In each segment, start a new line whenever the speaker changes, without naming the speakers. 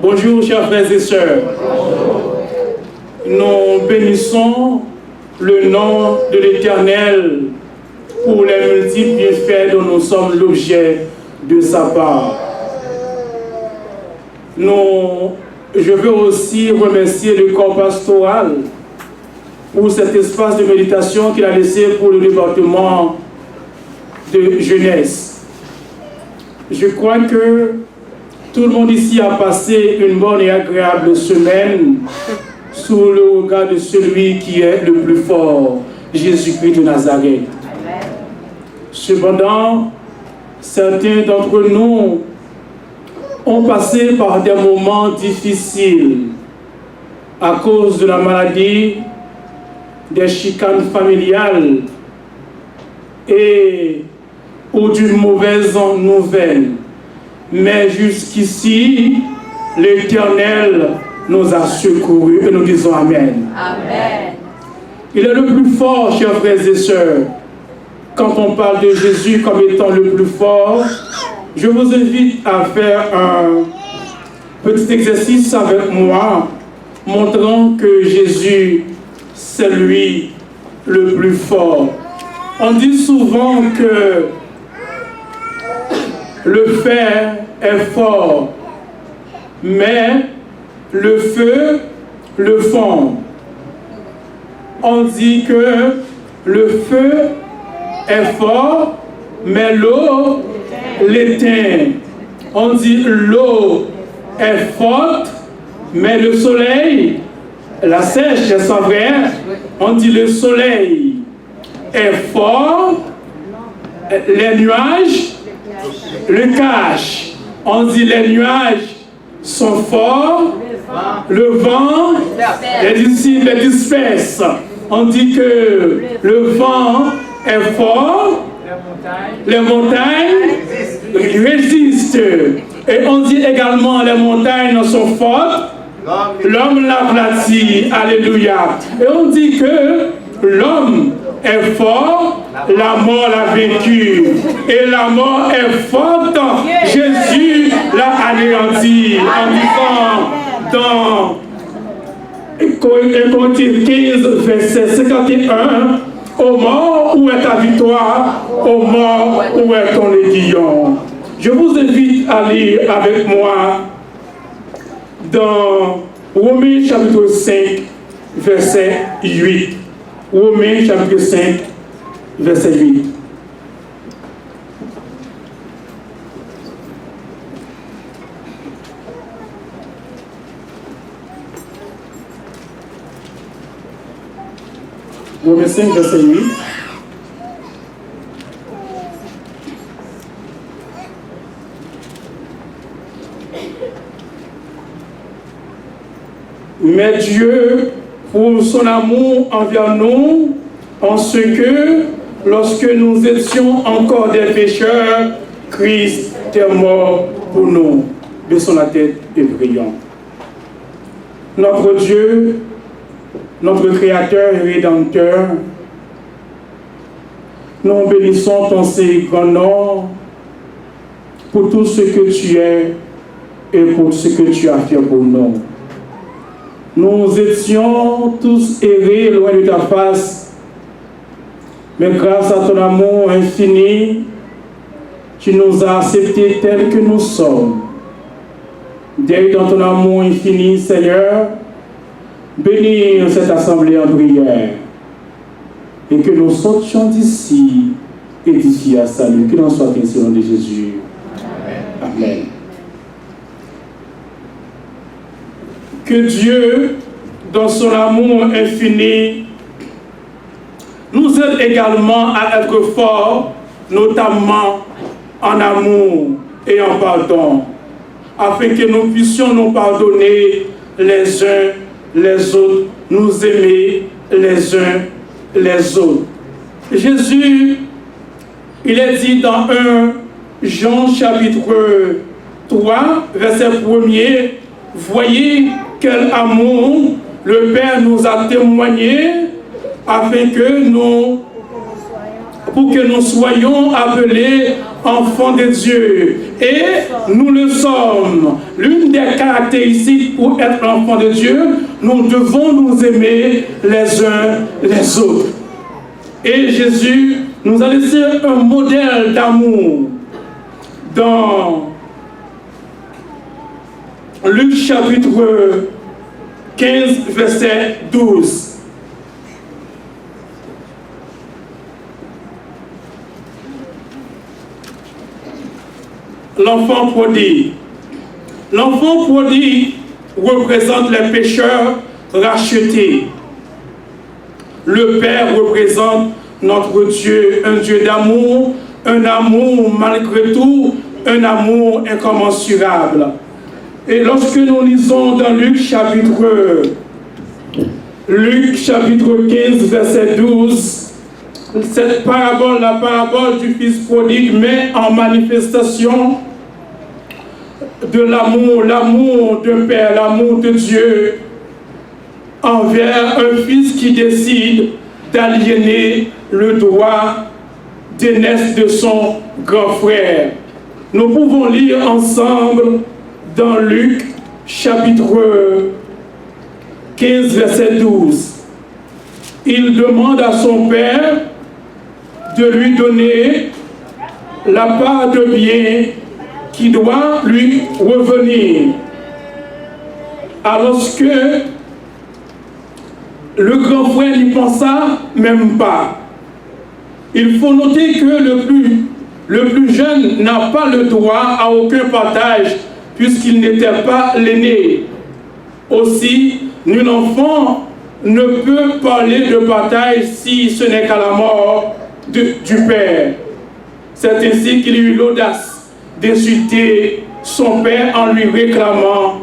Bonjour, chers frères et sœurs. Nous bénissons le nom de l'Éternel pour les multiples bienfaits dont nous sommes l'objet de sa part. Je veux aussi remercier le corps pastoral pour cet espace de méditation qu'il a laissé pour le département de jeunesse. Je crois que tout le monde ici a passé une bonne et agréable semaine sous le regard de celui qui est le plus fort, Jésus-Christ de Nazareth. Cependant, certains d'entre nous ont passé par des moments difficiles à cause de la maladie, des chicanes familiales ou d'une mauvaise nouvelle. Mais jusqu'ici, l'Éternel nous a secourus et nous disons Amen. Amen. Il est le plus fort, chers frères et sœurs. Quand on parle de Jésus comme étant le plus fort, je vous invite à faire un petit exercice avec moi, montrant que Jésus, c'est lui le plus fort. On dit souvent que le fer est fort, mais le feu le fond. On dit que le feu est fort, mais l'eau l'éteint. On dit l'eau est forte, mais le soleil la sèche, c'est vrai. On dit le soleil est fort, les nuages le cachent. On dit les nuages sont forts, le vent les disperse. On dit que le vent est fort, les montagnes résistent. Et on dit également les montagnes sont fortes, l'homme l'aplatit. Alléluia. Et on dit que l'homme est fort, la mort l'a vaincu. Et la mort est forte, Jésus l'a anéanti. En disant dans Corinthiens 15, verset 51, ô mort, où est ta victoire? Ô mort, où est ton aiguillon? Je vous invite à lire avec moi dans Romains chapitre 5, verset 8. Romains chapitre 5, verset 8. Romains 5, verset 8. Mais Dieu, pour son amour envers nous, en ce que, lorsque nous étions encore des pécheurs, Christ est mort pour nous. Baissons la tête et prions. Notre Dieu, notre Créateur et Rédempteur, nous bénissons ton grand nom pour tout ce que tu es et pour ce que tu as fait pour nous. Nous étions tous errés loin de ta face, mais grâce à ton amour infini, tu nous as acceptés tels que nous sommes. Derrière dans ton amour infini, Seigneur, bénis cette assemblée en prière et que nous sortions d'ici édifiés à salut. Qu'il en soit ainsi au nom de Jésus. Amen. Amen. Que Dieu, dans son amour infini, nous aide également à être forts, notamment en amour et en pardon, afin que nous puissions nous pardonner les uns les autres, nous aimer les uns les autres. Jésus, il est dit dans 1 Jean chapitre 3, verset 1er, voyez quel amour le Père nous a témoigné afin que pour que nous soyons appelés enfants de Dieu. Et nous le sommes. L'une des caractéristiques pour être enfant de Dieu, nous devons nous aimer les uns les autres. Et Jésus nous a laissé un modèle d'amour dans Luc chapitre 15, verset 12. L'enfant prodigue. L'enfant prodigue représente les pécheurs rachetés. Le Père représente notre Dieu, un Dieu d'amour, un amour malgré tout, un amour incommensurable. Et lorsque nous lisons dans Luc chapitre 15, verset 12, cette parabole, la parabole du Fils prodigue, met en manifestation de l'amour d'un Père, l'amour de Dieu envers un fils qui décide d'aliéner le droit d'aînesse de son grand frère. Nous pouvons lire ensemble dans Luc chapitre 15, verset 12. Il demande à son père de lui donner la part de bien qui doit lui revenir. Alors que le grand frère n'y pensa même pas. Il faut noter que le plus jeune n'a pas le droit à aucun partage puisqu'il n'était pas l'aîné. Aussi, nul enfant ne peut parler de partage si ce n'est qu'à la mort du père. C'est ainsi qu'il eut l'audace d'insulter son père en lui réclamant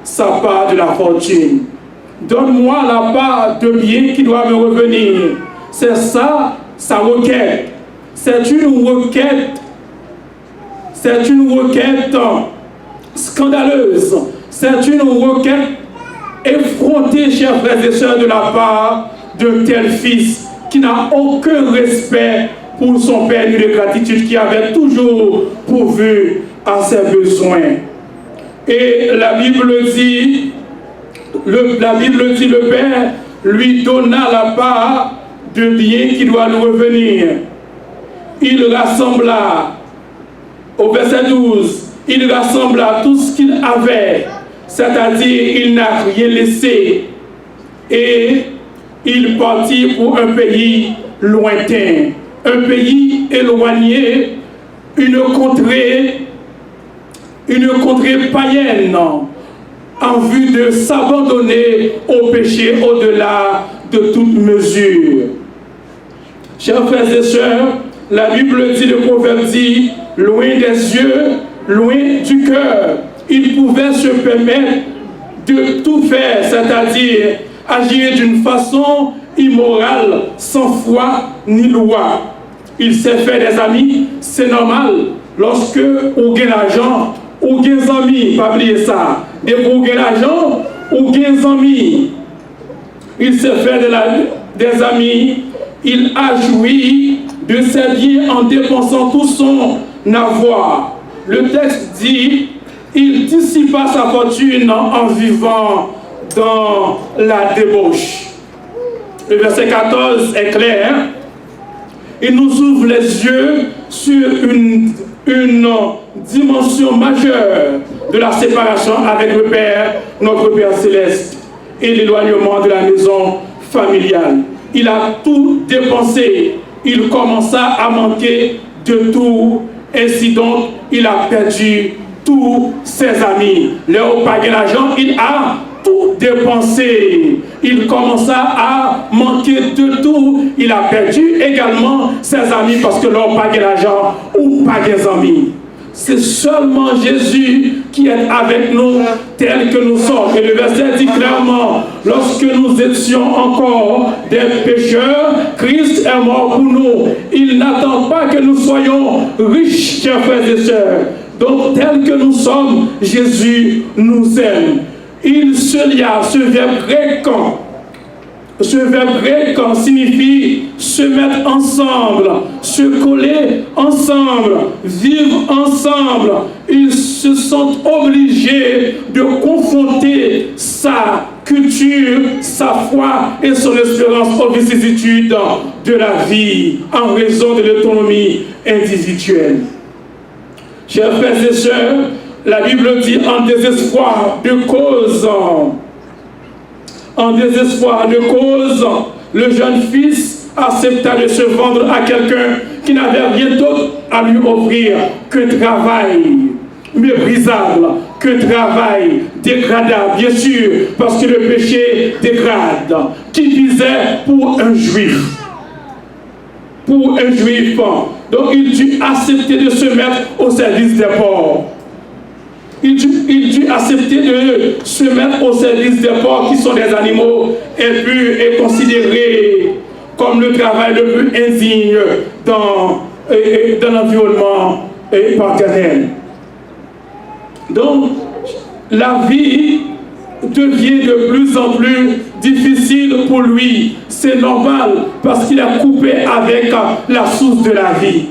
sa part de la fortune. Donne-moi la part de bien qui doit me revenir. C'est ça, sa requête. C'est une requête scandaleuse. C'est une requête effrontée, chers frères et sœurs, de la part d'un tel fils qui n'a aucun respect pour son père ni de gratitude, qui avait toujours pourvu à ses besoins. Et la Bible dit, le Père lui donna la part de bien qui doit lui revenir. Il rassembla, au verset 12, il rassembla tout ce qu'il avait, c'est-à-dire il n'a rien laissé, et il partit pour un pays lointain, un pays éloigné, une contrée païenne, en vue de s'abandonner au péché au-delà de toute mesure. Chers frères et sœurs, la Bible dit, le proverbe dit, loin des yeux, loin du cœur. Il pouvait se permettre de tout faire, c'est-à-dire agir d'une façon immorale, sans foi ni loi. Il s'est fait des amis, c'est normal. Lorsque on gagne l'argent, on gagne des amis, pas oublier ça. Dès qu'on gagne l'argent, on gagne des amis. Il s'est fait des amis, il a joui de ses biens en dépensant tout son avoir. Le texte dit, il dissipa sa fortune en vivant dans la débauche. Le verset 14 est clair. Il nous ouvre les yeux sur une dimension majeure de la séparation avec le Père, notre Père céleste, et l'éloignement de la maison familiale. Il a tout dépensé. Il commença à manquer de tout. Ainsi donc, il a perdu tous ses amis. Léo pagait l'argent, il a tout dépensé. Il commença à manquer de tout. Il a perdu également ses amis parce que l'on pagait l'argent ou pagait les amis. C'est seulement Jésus qui est avec nous tel que nous sommes. Et le verset dit clairement, lorsque nous étions encore des pécheurs, Christ est mort pour nous. Il n'attend pas que nous soyons riches, chers frères et sœurs. Donc, tel que nous sommes, Jésus nous aime. Il se lia, ce verbe grec, Ce verbe grec signifie se mettre ensemble, se coller ensemble, vivre ensemble. Ils se sont obligés de confronter sa culture, sa foi et son espérance aux vicissitudes de la vie en raison de l'autonomie individuelle. Chers frères et sœurs, la Bible dit en désespoir de cause, le jeune fils accepta de se vendre à quelqu'un qui n'avait rien d'autre à lui offrir qu'un travail méprisable, qu'un travail dégradable, bien sûr, parce que le péché dégrade, qui visait pour un juif. Pour un juif. Donc il dut accepter de se mettre au service des pauvres. Il dut accepter de se mettre au service des pauvres qui sont des animaux impurs et considérés comme le travail le plus indigne dans l'environnement paternel. Donc, la vie devient de plus en plus difficile pour lui. C'est normal parce qu'il est coupé avec la source de la vie.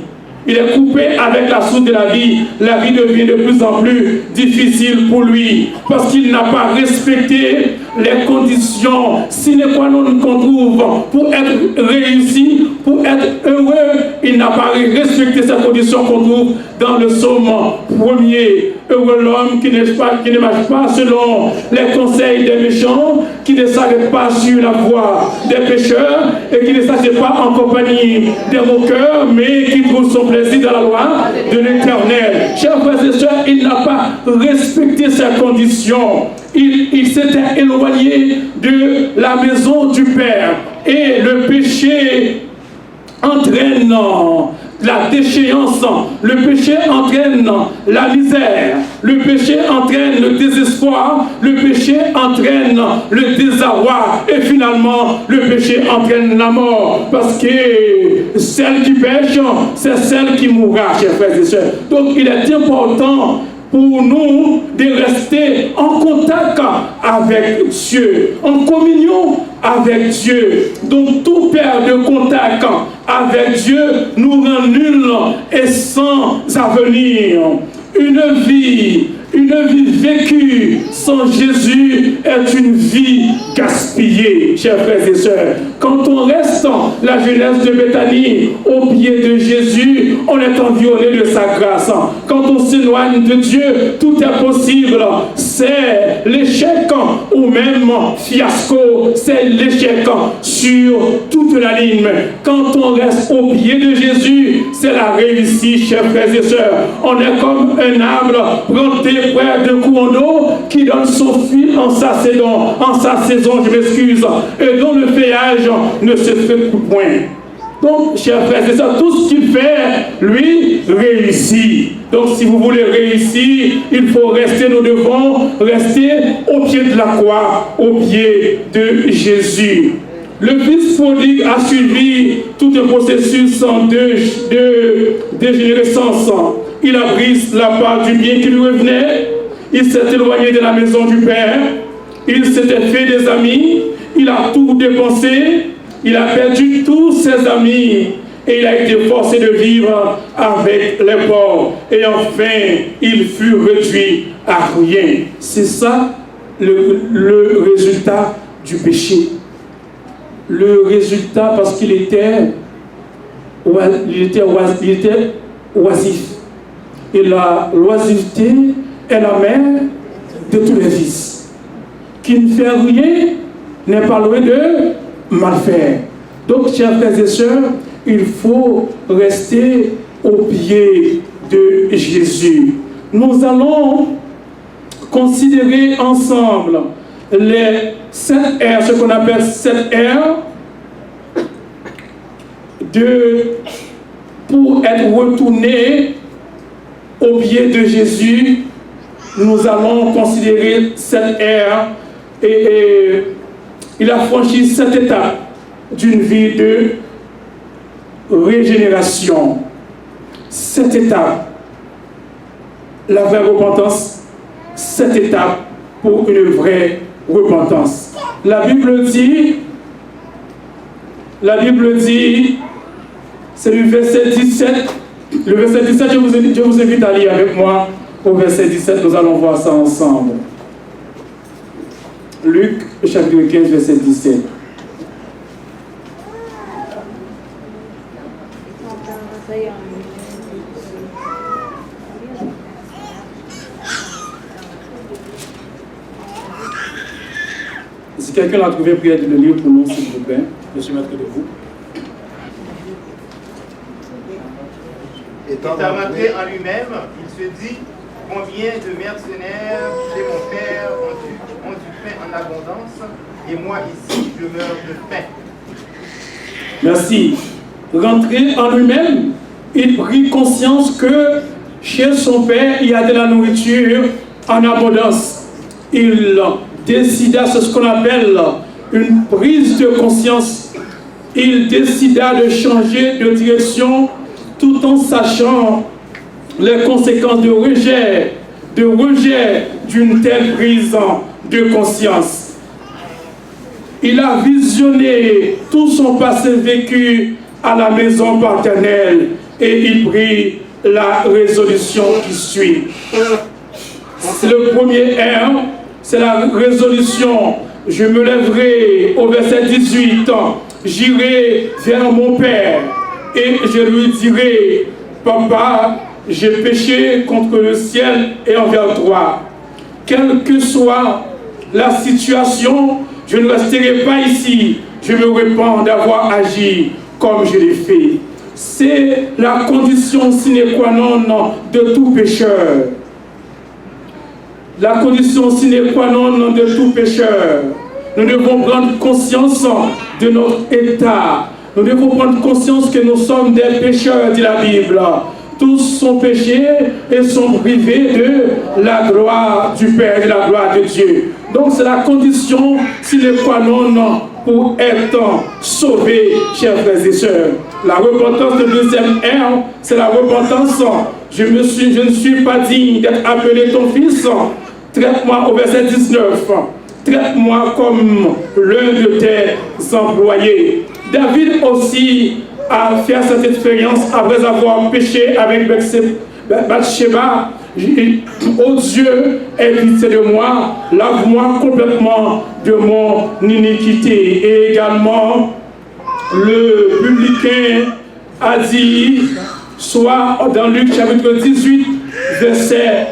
Il est coupé avec la source de la vie. La vie devient de plus en plus difficile pour lui parce qu'il n'a pas respecté les conditions sine qua non qu'on trouve pour être réussi, pour être heureux. Il n'a pas respecté ces conditions qu'on trouve dans le psaume 1er. Heureux l'homme qui ne marche pas selon les conseils des méchants, qui ne s'arrête pas sur la voie des pécheurs et qui ne s'assied pas en compagnie des moqueurs, mais qui trouve son plaisir dans la loi de l'Éternel. Chers frères et sœurs, il n'a pas respecté ces conditions. Il s'était éloigné de la maison du Père et le péché entraîne la déchéance, le péché entraîne la misère, le péché entraîne le désespoir, le péché entraîne le désarroi et finalement le péché entraîne la mort parce que celle qui pêche, c'est celle qui mourra, chers frères et sœurs. Donc il est important pour nous de rester en contact avec Dieu, en communion avec Dieu. Donc tout perte de contact avec Dieu nous rend nuls et sans avenir. Une vie vécue sans Jésus est une vie gaspillée, chers frères et sœurs. Quand on reste la jeunesse de Béthanie au pied de Jésus, on est environné de sa grâce. Quand on s'éloigne de Dieu, tout est possible. C'est l'échec ou même fiasco, c'est l'échec sur toute la ligne. Quand on reste au pied de Jésus, c'est la réussite, chers frères et sœurs. On est comme un arbre planté près d'un courant d'eau qui donne son fil en sa saison, je m'excuse, et dont le feuillage ne se fait point. Donc, chers frères et sœurs, tout ce qu'il fait, lui, réussit. Donc, si vous voulez réussir, il faut nous devons rester au pied de la croix, au pied de Jésus. Le fils prodigue a suivi tout un processus de dégénérescence. Il a pris la part du bien qui lui revenait. Il s'est éloigné de la maison du Père. Il s'était fait des amis. Il a tout dépensé. Il a perdu tous ses amis. Et il a été forcé de vivre avec les pauvres. Et enfin, il fut réduit à rien. C'est ça le résultat du péché. Le résultat parce qu'il était oisif. Et la loisiveté est la mère de tous les vices. Qui ne fait rien n'est pas loin de mal faire. Donc, chers frères et sœurs, il faut rester au pied de Jésus. Nous allons considérer ensemble les 7 R, ce qu'on appelle 7 R, pour être retourné au pied de Jésus. Nous allons considérer 7 R et il a franchi 7 étapes d'une vie de régénération. 7 étapes. La vraie repentance, 7 étapes pour une vraie repentance. La Bible dit La Bible dit, c'est le verset 17. Le verset 17, je vous invite à lire avec moi au verset 17, nous allons voir ça ensemble. Luc, chapitre 15, verset 17. Si quelqu'un l'a trouvé, priez de le lire pour nous, s'il vous plaît. Je suis maître de vous.
Étant rentré en lui-même, il se dit: combien de mercenaires chez mon père ont du pain en abondance, et moi ici je meurs de faim.
Merci. Rentré en lui-même, il prit conscience que chez son père, il y a de la nourriture en abondance. Il décida, c'est ce qu'on appelle une prise de conscience. Il décida de changer de direction tout en sachant les conséquences de rejet d'une telle prise de conscience. Il a visionné tout son passé vécu à la maison paternelle et il prit la résolution qui suit. Le premier R, c'est la résolution. Je me lèverai au verset 18, j'irai vers mon père et je lui dirai: Papa, j'ai péché contre le ciel et envers toi. Quelle que soit la situation, je ne resterai pas ici. Je me répands d'avoir agi comme je l'ai fait. C'est la condition sine qua non de tout pécheur. La condition sine qua non de tout pécheur. Nous devons prendre conscience de notre état. Nous devons prendre conscience que nous sommes des pécheurs, dit la Bible. Tous sont péchés et sont privés de la gloire du Père et de la gloire de Dieu. Donc c'est la condition sine qua non pour être sauvé, chers frères et sœurs. La repentance de deuxième R, c'est la repentance. Je ne suis pas digne d'être appelé ton fils. Traite-moi au verset 19. Traite-moi comme l'un de tes employés. David aussi a fait cette expérience après avoir péché avec Bathsheba. Oh Dieu, aie pitié de moi, lave-moi complètement de mon iniquité. Et également, le publicain a dit, soit dans Luc chapitre 18, verset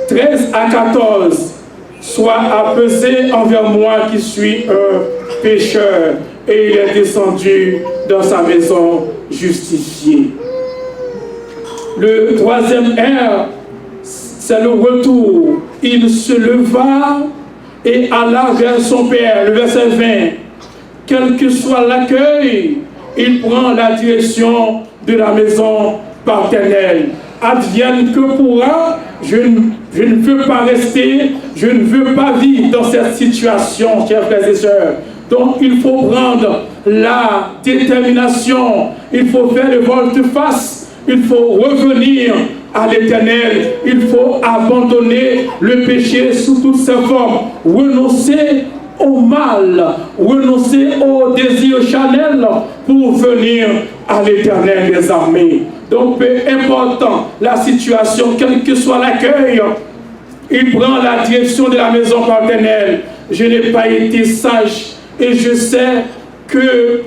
13 à 14, sois apaisé envers moi qui suis un pécheur. Et il est descendu dans sa maison justifié. Le troisième R, c'est le retour. Il se leva et alla vers son père. Le verset 20. Quel que soit l'accueil, il prend la direction de la maison paternelle. Advienne que pourra, je ne veux pas rester, je ne veux pas vivre dans cette situation, chers frères et sœurs. Donc il faut prendre la détermination, il faut faire le volte-face, il faut revenir à l'Éternel, il faut abandonner le péché sous toutes ses formes, renoncer au mal, renoncer au désir charnel pour venir à l'Éternel des armées. Donc peu importe la situation, quel que soit l'accueil, il prend la direction de la maison paternelle. Je n'ai pas été sage et je sais que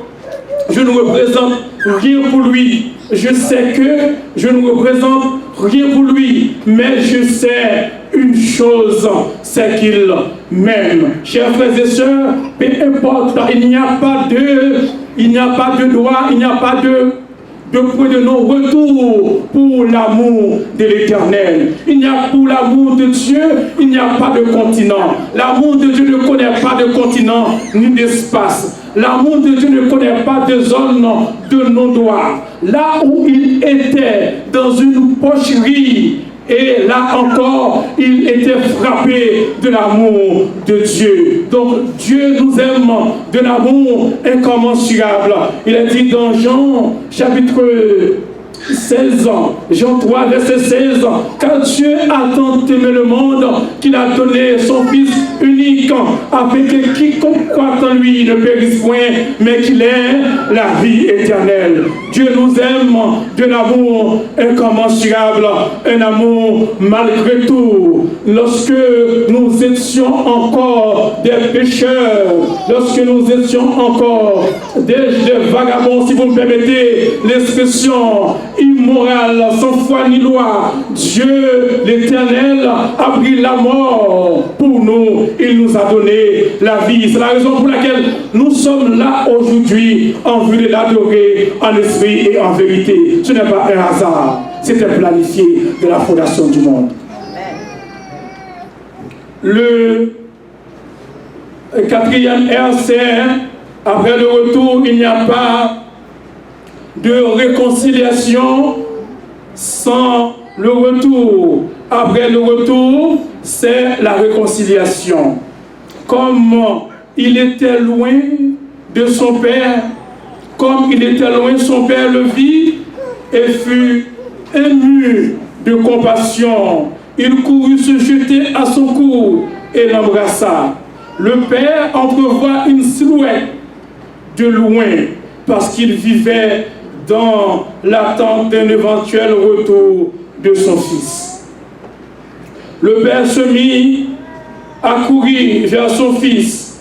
je ne représente rien pour lui. Je sais que je ne représente rien pour lui, mais je sais une chose, c'est qu'il m'aime. Chers frères et sœurs, peu importe, il n'y a pas de droit, il n'y a pas de point de non-retour pour l'amour de l'Éternel. Il n'y a pour l'amour de Dieu, il n'y a pas de continent. L'amour de Dieu ne connaît pas de continent ni d'espace. L'amour de Dieu ne connaît pas de zone de non-droit. Là où il était dans une pocherie, et là encore, il était frappé de l'amour de Dieu. Donc Dieu nous aime de l'amour incommensurable. Il est dit dans Jean chapitre 16 ans. Jean 3, verset 16. Car Dieu a tant aimé le monde qu'il a donné son Fils unique, afin que quiconque croit en lui ne périsse point, mais qu'il ait la vie éternelle. Dieu nous aime d'un amour incommensurable, un amour malgré tout. Lorsque nous étions encore des pécheurs, lorsque nous étions encore des vagabonds, si vous me permettez l'expression, immoral, sans foi ni loi, Dieu l'Éternel a pris la mort pour nous. Il nous a donné la vie. C'est la raison pour laquelle nous sommes là aujourd'hui en vue de l'adorer en esprit et en vérité. Ce n'est pas un hasard. C'était planifié de la fondation du monde. Le quatrième R, c'est après le retour, il n'y a pas de réconciliation sans le retour. Après le retour, c'est la réconciliation. Comme il était loin de son père, comme il était loin, son père le vit et fut ému de compassion. Il courut se jeter à son cou et l'embrassa. Le père entrevoit une silhouette de loin parce qu'il vivait dans l'attente d'un éventuel retour de son fils. Le père se mit à courir vers son fils.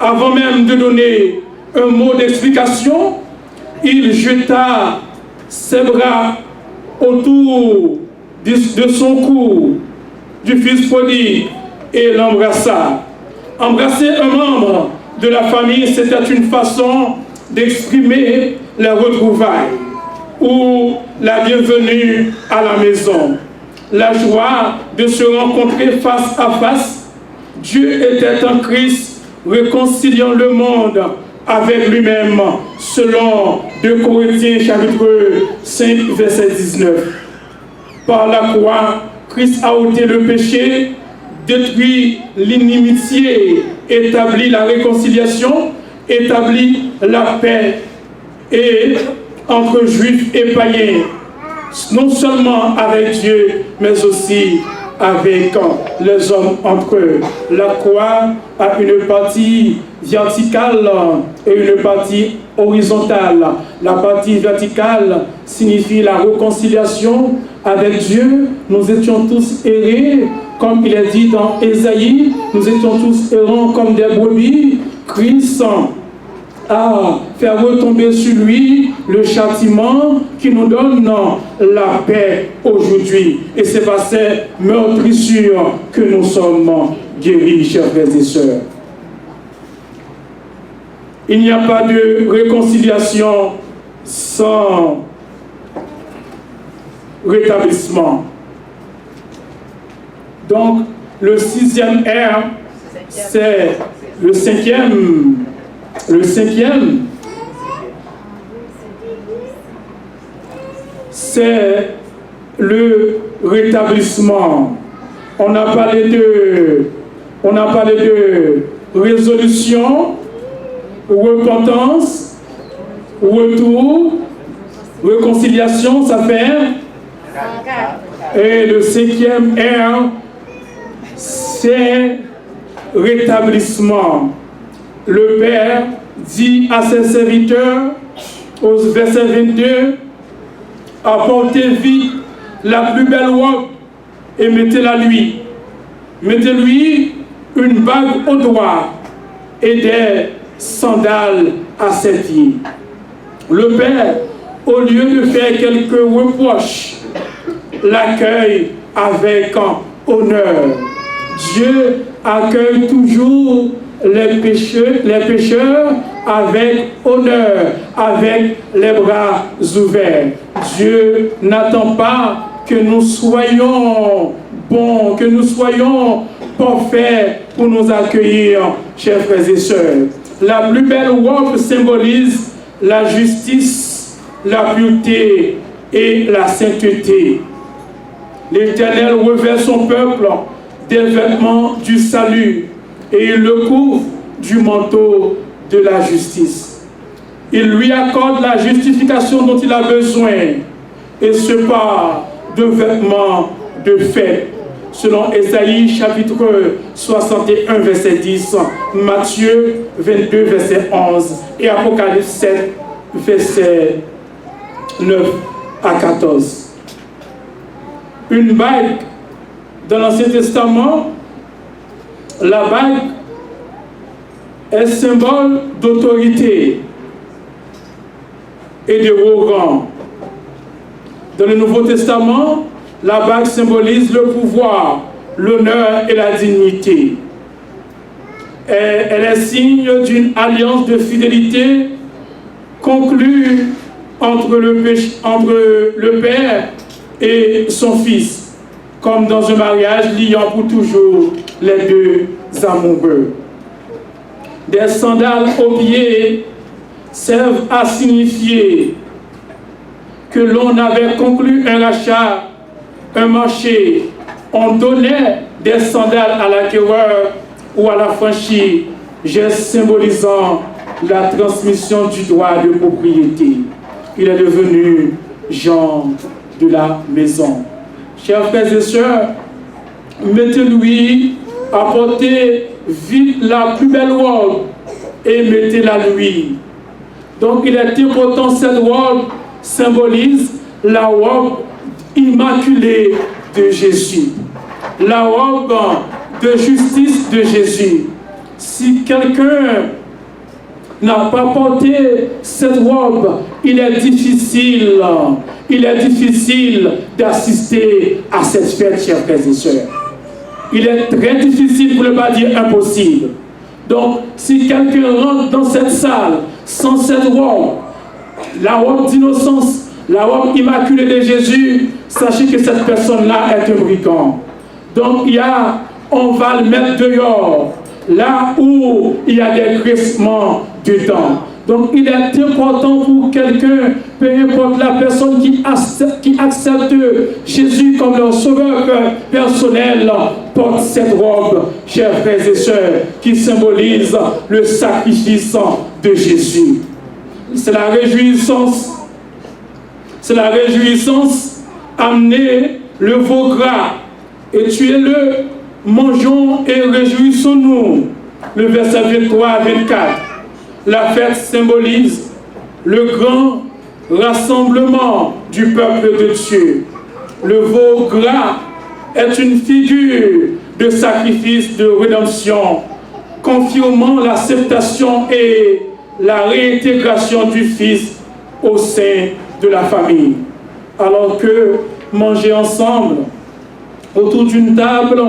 Avant même de donner un mot d'explication, il jeta ses bras autour de son cou du fils prodigue et l'embrassa. Embrasser un membre de la famille, c'était une façon d'exprimer les retrouvailles ou la bienvenue à la maison. La joie de se rencontrer face à face. Dieu était en Christ, réconciliant le monde avec lui-même, selon 2 Corinthiens chapitre 5, verset 19. Par la croix, Christ a ôté le péché, détruit l'inimitié, établit la réconciliation, établit la paix et entre juifs et païens, non seulement avec Dieu, mais aussi avec les hommes entre eux. La croix a une partie verticale et une partie horizontale. La partie verticale signifie la réconciliation avec Dieu. Nous étions tous errés, comme il est dit dans Ésaïe, nous étions tous errants comme des brebis. Christ à faire retomber sur lui le châtiment qui nous donne la paix aujourd'hui. Et c'est par ces meurtrissures que nous sommes guéris, chers frères et sœurs. Il n'y a pas de réconciliation sans rétablissement. Donc, le 6e R, c'est le 5e. Le 5e, c'est le rétablissement. On a parlé de résolution, repentance, retour, réconciliation, ça fait. Et le 5e R, c'est rétablissement. Le Père dit à ses serviteurs, au verset 22, apportez vite la plus belle robe et mettez-la lui. Mettez-lui une bague au doigt et des sandales à ses pieds. Le Père, au lieu de faire quelques reproches, l'accueille avec honneur. Dieu accueille toujours les pécheurs avec honneur, avec les bras ouverts. Dieu n'attend pas que nous soyons bons, que nous soyons parfaits pour nous accueillir, chers frères et sœurs. La plus belle robe symbolise la justice, la pureté et la sainteté. L'Éternel revêt son peuple des vêtements du salut et il le couvre du manteau de la justice. Il lui accorde la justification dont il a besoin, et ce par de vêtements de fête, selon Ésaïe chapitre 61, verset 10, Matthieu 22, verset 11, et Apocalypse 7, verset 9 à 14. Une bague dans l'Ancien Testament, la bague est symbole d'autorité et de haut rang. Dans le Nouveau Testament, la bague symbolise le pouvoir, l'honneur et la dignité. Elle est signe d'une alliance de fidélité conclue entre le Père et son Fils, comme dans un mariage liant pour toujours les deux amoureux. Des sandales aux pieds servent à signifier que l'on avait conclu un rachat, un marché. On donnait des sandales à l'acquéreur ou à l'affranchi, geste symbolisant la transmission du droit de propriété. Il est devenu Jean de la maison. Chers frères et sœurs, mettez-lui, apportez vite la plus belle robe et mettez-la lui. Donc il est important, cette robe symbolise la robe immaculée de Jésus, la robe de justice de Jésus. Si quelqu'un n'a pas porté cette robe, il est difficile d'assister à cette fête, chers frères et sœurs. Il est très difficile, pour ne pas dire impossible. Donc, si quelqu'un rentre dans cette salle sans cette robe, la robe d'innocence, la robe immaculée de Jésus, sachez que cette personne-là est un brigand. Donc, on va le mettre dehors, là où il y a des grincements dedans. Donc, il est important pour quelqu'un, peu importe la personne qui accepte Jésus comme leur sauveur personnel, porte cette robe, chers frères et sœurs, qui symbolise le sacrifice de Jésus. C'est la réjouissance. C'est la réjouissance. Amenez le veau gras et tuez-le, mangeons et réjouissons-nous. Le verset 23 à 24. La fête symbolise le grand rassemblement du peuple de Dieu. Le veau gras est une figure de sacrifice de rédemption, confirmant l'acceptation et la réintégration du Fils au sein de la famille. Alors que manger ensemble autour d'une table,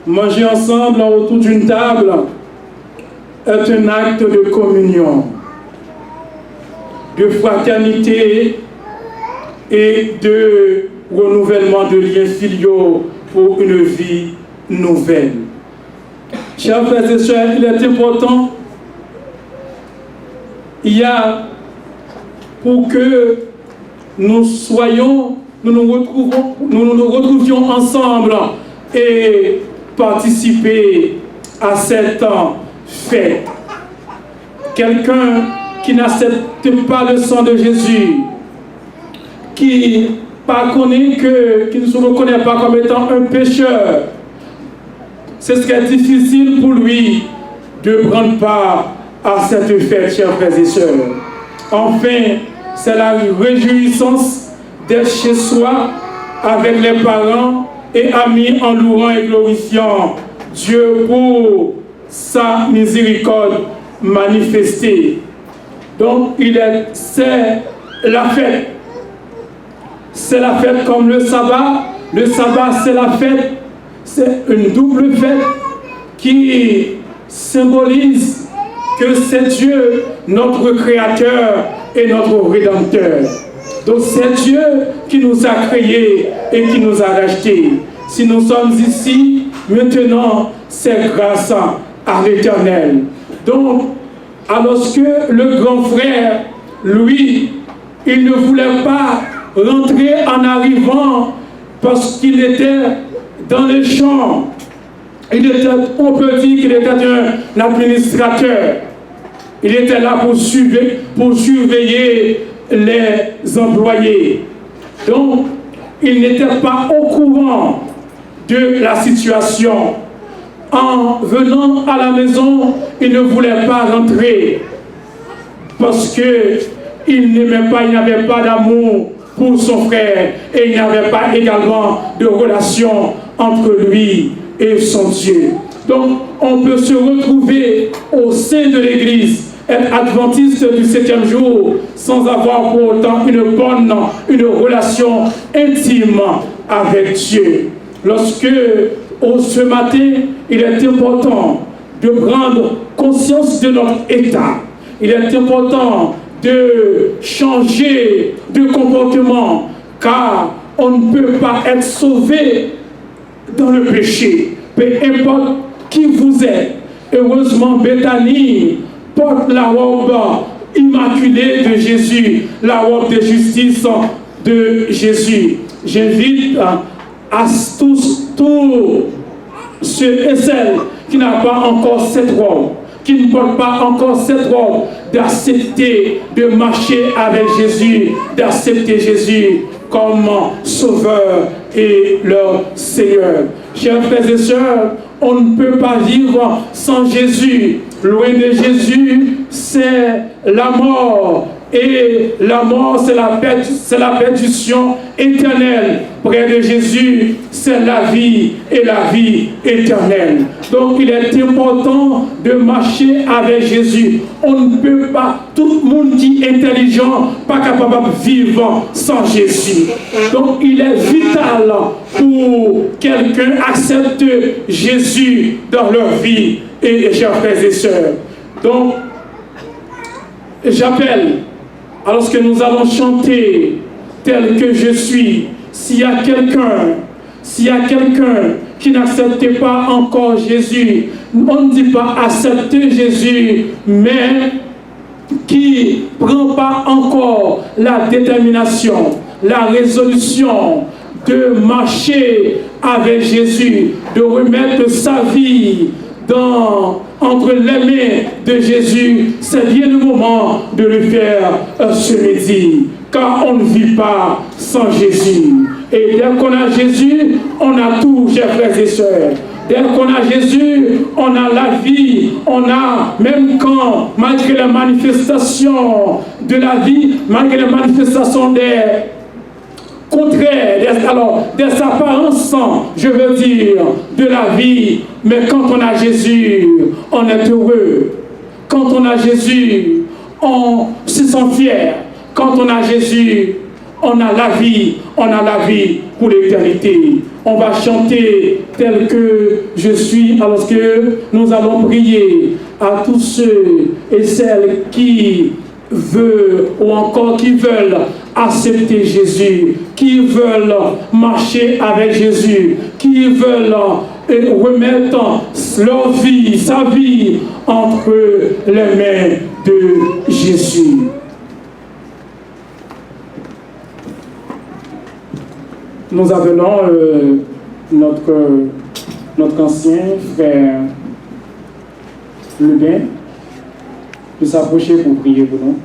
manger ensemble autour d'une table est un acte de communion, de fraternité et de renouvellement de liens filiaux pour une vie nouvelle. Chers frères et sœurs, il est important, pour que nous nous retrouvions ensemble et participer à cette fête. Quelqu'un qui n'accepte pas le sang de Jésus, qui ne se reconnaît pas comme étant un pécheur, ce serait difficile pour lui de prendre part à cette fête, chers frères et sœurs. Enfin, c'est la réjouissance d'être chez soi avec les parents et amis en louant et glorifiant Dieu pour sa miséricorde manifestée. Donc, c'est la fête. C'est la fête comme le sabbat. Le sabbat, c'est la fête. C'est une double fête qui symbolise que c'est Dieu, notre Créateur et notre Rédempteur. Donc c'est Dieu qui nous a créés et qui nous a rachetés. Si nous sommes ici, maintenant, c'est grâce à l'Éternel. Donc, alors que le grand frère, lui, il ne voulait pas rentrer en arrivant parce qu'il était dans les champs. On peut dire qu'il était un administrateur. Il était là pour surveiller les employés. Donc, il n'était pas au courant de la situation. En venant à la maison, il ne voulait pas rentrer parce qu'il n'aimait pas, il n'avait pas d'amour pour son frère et il n'y avait pas également de relation entre lui et son Dieu. Donc, on peut se retrouver au sein de l'Église, être adventiste du 7e jour, sans avoir pour autant une relation intime avec Dieu. Lorsque, ce matin, il est important de prendre conscience de notre état. Il est important de changer de comportement, car on ne peut pas être sauvé dans le péché. Peu importe qui vous êtes. Heureusement, Bethanie porte la robe immaculée de Jésus, la robe de justice de Jésus. J'invite à tous ceux et celles qui n'ont pas encore cette robe, qui ne portent pas encore cette robe, d'accepter de marcher avec Jésus, d'accepter Jésus comme Sauveur et leur Seigneur. Chers frères et sœurs, on ne peut pas vivre sans Jésus. Loin de Jésus, c'est la mort. Et la mort, c'est la perdition éternelle. Près de Jésus, c'est la vie et la vie éternelle. Donc, il est important de marcher avec Jésus. On ne peut pas, tout le monde qui est intelligent, pas capable de vivre sans Jésus. Donc, il est vital pour quelqu'un accepter Jésus dans leur vie. Et chers frères et sœurs. Donc, j'appelle, alors que nous allons chanter tel que je suis, s'il y a quelqu'un qui n'accepte pas encore Jésus, on ne dit pas accepter Jésus, mais qui ne prend pas encore la détermination, la résolution de marcher avec Jésus, de remettre sa vie entre les mains de Jésus, c'est bien le moment de le faire ce midi, car on ne vit pas sans Jésus. Et dès qu'on a Jésus, on a tout, chers frères et sœurs. Dès qu'on a Jésus, on a la vie, on a, même quand, malgré les manifestations de la vie, malgré les manifestations des apparences, je veux dire, de la vie. Mais quand on a Jésus, on est heureux. Quand on a Jésus, on se sent fier. Quand on a Jésus, on a la vie pour l'éternité. On va chanter tel que je suis, alors que nous allons prier à tous ceux et celles qui veulent ou encore qui veulent accepter Jésus, qui veulent marcher avec Jésus, qui veulent remettre leur vie, sa vie entre les mains de Jésus. Nous appelons notre ancien frère Lebin de s'approcher pour prier pour nous.